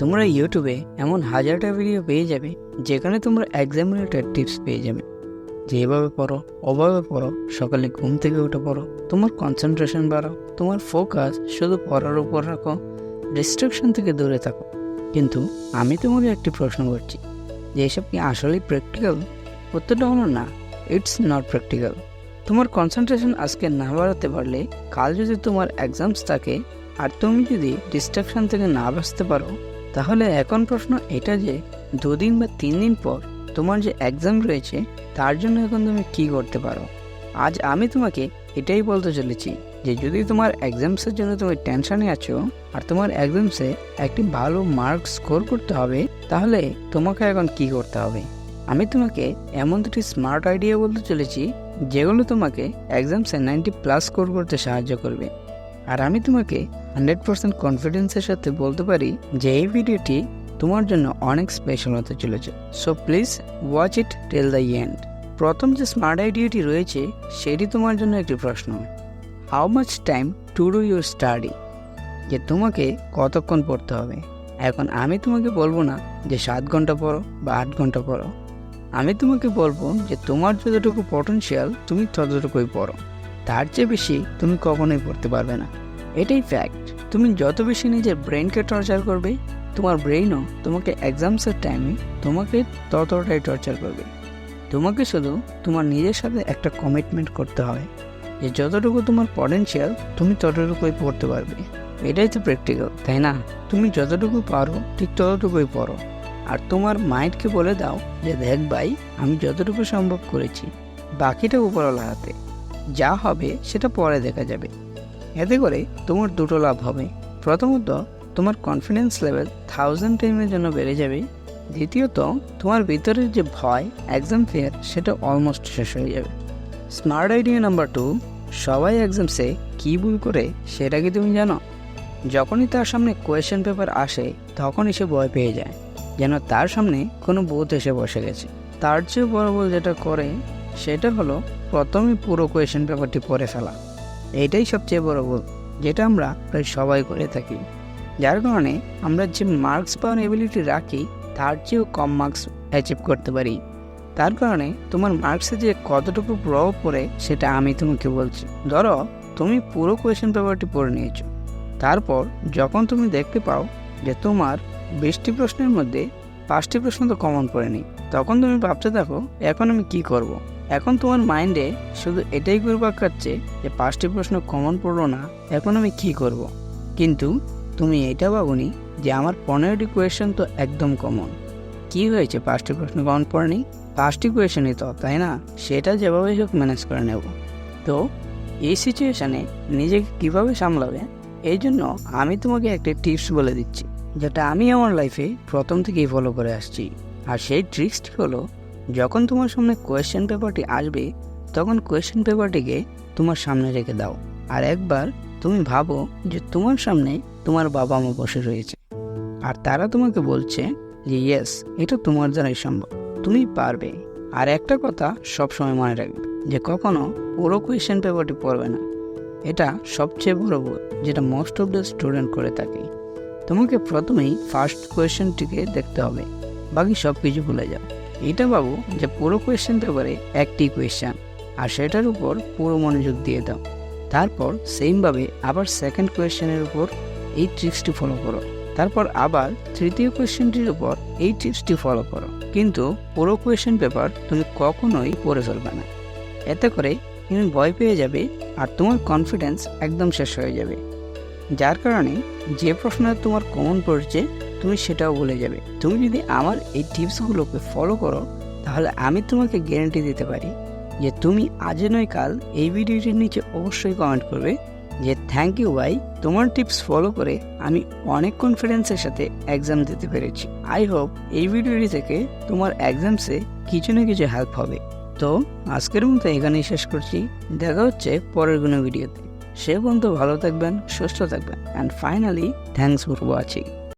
তোমরা ইউটিউবে এমন হাজারটা ভিডিও পেয়ে যাবে যেখানে তোমরা এক্সাম রিলেটেড টিপস পেয়ে যাবে যে এভাবে পড়ো, ওভাবে পড়ো, সকালে ঘুম থেকে উঠে পড়ো, তোমার কনসেন্ট্রেশন বাড়াও, তোমার ফোকাস শুধু পড়ার উপর রাখো, ডিস্ট্রাকশন থেকে দূরে থাকো। কিন্তু আমি তোমাকে একটি প্রশ্ন করছি যে এসব কি আসলেই প্র্যাকটিক্যাল? উত্তরটা হলো না, ইটস নট প্র্যাকটিক্যাল। তোমার কনসেন্ট্রেশন আজকে না বাড়াতে পারলে কাল যদি তোমার এক্সামস থাকে আর তুমি যদি ডিস্ট্রাকশন থেকে না বাঁচতে পারো, তাহলে এখন প্রশ্ন এটা যে 2 দিন বা 3 দিন পর তোমার যে এক্সাম রয়েছে তার জন্য এখন তুমি কি করতে পারো। আজ আমি তোমাকে এটাই বলতে চলেছি যে যদি তোমার এক্সামসের জন্য তুমি টেনশনে আছো আর তোমার এক্সামসে একটি ভালো মার্ক স্কোর করতে হবে, তাহলে তোমাকে এখন কি করতে হবে। আমি তোমাকে এমন দুটি স্মার্ট আইডিয়া বলতে চলেছি যেগুলো তোমাকে এক্সামসে 90+ স্কোর করতে সাহায্য করবে। আর আমি তোমাকে 100% কনফিডেন্সের সাথে বলতে পারি যে এই ভিডিওটি তোমার জন্য অনেক স্পেশাল হতে চলেছে। So please watch it till the end. প্রথম যে স্মার্ট আইডিয়াটি রয়েছে সেটি তোমার জন্য একটি প্রশ্ন, how much time to do your study, যে তোমাকে কতক্ষণ পড়তে হবে। এখন আমি তোমাকে বলবো না যে 7 ঘন্টা পড়ো বা 8 ঘন্টা পড়ো, আমি তোমাকে বলবো যে তোমার যতটুকু পটেনশিয়াল তুমি ততটুকুই পড়ো, তার চেয়ে বেশি তুমি কখনোই পড়তে পারবে না। এটাই ফ্যাক্ট। তুমি যত বেশি নিজের ব্রেনকে টর্চার করবে, তোমার ব্রেইনও তোমাকে এক্সামসের টাইমে তোমাকে ততটাই টর্চার করবে। তোমাকে শুধু তোমার নিজের সাথে একটা কমিটমেন্ট করতে হবে যে যতটুকু তোমার পটেনশিয়াল তুমি ততটুকুই পড়তে পারবে। এটাই তো প্র্যাকটিক্যাল, তাই না? তুমি যতটুকু পারো ঠিক ততটুকুই পড়ো, আর তোমার মাইন্ডকে বলে দাও যে দেখ ভাই, আমি যতটুকু সম্ভব করেছি, বাকিটা উপরওয়ালার হাতে, যা হবে সেটা পরে দেখা যাবে। এতে করে তোমার দুটো লাভ হবে। প্রথমত, তোমার কনফিডেন্স লেভেল 1000 টাইমের জন্য বেড়ে যাবে। দ্বিতীয়ত, তোমার ভিতরের যে ভয় এক্সাম ফেয়ার সেটা অলমোস্ট শেষ হয়ে যাবে। স্মার্ট আইডিয়া নাম্বার 2, সবাই এক্সামসে কী ভুল করে সেটা কি তুমি জানো? যখনই তার সামনে কোয়েশ্চেন পেপার আসে তখনই সে ভয় পেয়ে যায় যেন তার সামনে কোনো ভূত এসে বসে গেছে। তার চেয়ে বড় ভুল যেটা করে সেটা হলো প্রথমে পুরো কোয়েশ্চেন পেপারটি পড়ে ফেলা। এটাই সবচেয়ে বড় ভুল যেটা আমরা প্রায় সবাই করে থাকি, যার কারণে আমরা যে মার্কস পাওয়ার এবিলিটি রাখি তার চেয়েও কম মার্কস অ্যাচিভ করতে পারি। তার কারণে তোমার মার্কসে যে কতটুকু প্রভাব পড়ে সেটা আমি তোমাকে বলছি। ধরো তুমি পুরো কোয়েশ্চেন পেপারটি পড়ে নিয়েছো, তারপর যখন তুমি দেখতে পাও যে তোমার 20টি প্রশ্নের মধ্যে 5টি প্রশ্ন তো কমন পড়েনি, তখন তুমি ভাবতে থাকো এখন আমি কি করব। এখন তোমার মাইন্ডে শুধু এটাই ঘুরপাক খাচ্ছে যে 5টি প্রশ্ন কমন পড়লো না, এখন আমি কি করব। কিন্তু তুমি এটা ভাবোনি যে আমার 15টি কোয়েশ্চেন তো একদম কমন। কি হয়েছে 5টি প্রশ্ন কমন পড়েনি? 5টি কোয়েশ্চেনই তো, তাই না? সেটা যেভাবে হোক ম্যানেজ করে নেব। তো এই সিচুয়েশানে নিজেকে কীভাবে সামলাবে, এই জন্য আমি তোমাকে একটা টিপস বলে দিচ্ছি যেটা আমি আমার লাইফে প্রথম থেকেই ফলো করে আসছি। আর সেই ট্রিক্সটি হলো, যখন তোমার সামনে কোয়েশ্চেন পেপারটি আসবে তখন কোয়েশ্চেন পেপারটিকে তোমার সামনে রেখে দাও, আর একবার তুমি ভাবো যে তোমার সামনে তোমার বাবা মা বসে রয়েছে আর তারা তোমাকে বলছে যে ইয়েস, এটা তোমার দ্বারাই সম্ভব, তুমি পারবে। আর একটা কথা সবসময় মনে রাখবে যে কখনো পুরো কোয়েশ্চেন পেপারটি পড়বে না। এটা সবচেয়ে বড় ভুল যেটা মোস্ট অফ দ্য স্টুডেন্ট করে থাকে। তোমাকে প্রথমেই ফার্স্ট কোয়েশ্চেনটিকে দেখতে হবে, বাকি সব কিছু ভুলে যাও। এটা ভাবো যে পুরো কোয়েশ্চেন পেপারে একটি কোয়েশ্চেন, আর সেটার উপর পুরো মনোযোগ দিয়ে দাও। তারপর সেমভাবে আবার সেকেন্ড কোয়েশ্চেনের উপর এই ট্রিক্সটি ফলো করো, তারপর আবার তৃতীয় কোয়েশ্চেনটির উপর এই ট্রিক্সটি ফলো করো। কিন্তু পুরো কোয়েশ্চেন পেপার তুমি কখনোই পড়ে ফেলবে না। এতে করে তুমি ভয় পেয়ে যাবে আর তোমার কনফিডেন্স একদম শেষ হয়ে যাবে, যার কারণে যে প্রশ্ন তোমার কমন পড়ছে তুমি সেটাও ভুলে যাবে। তুমি যদি আমার এই টিপসগুলোকে ফলো করো তাহলে আমি তোমাকে গ্যারান্টি দিতে পারি যে তুমি আজ নয় কাল এই ভিডিওটির নিচে অবশ্যই কমেন্ট করবে যে থ্যাংক ইউ ভাই, তোমার টিপস ফলো করে আমি অনেক কনফিডেন্সের সাথে এক্সাম দিতে পেরেছি। আই হোপ এই ভিডিওটি থেকে তোমার এক্সামসে কিছু না কিছু হেল্প হবে। তো আজকের মতো এখানেই শেষ করছি, দেখা হচ্ছে পরের কোনো ভিডিওতে। সে পর্যন্ত ভালো থাকবেন, সুস্থ থাকবেন, and finally thanks for watching.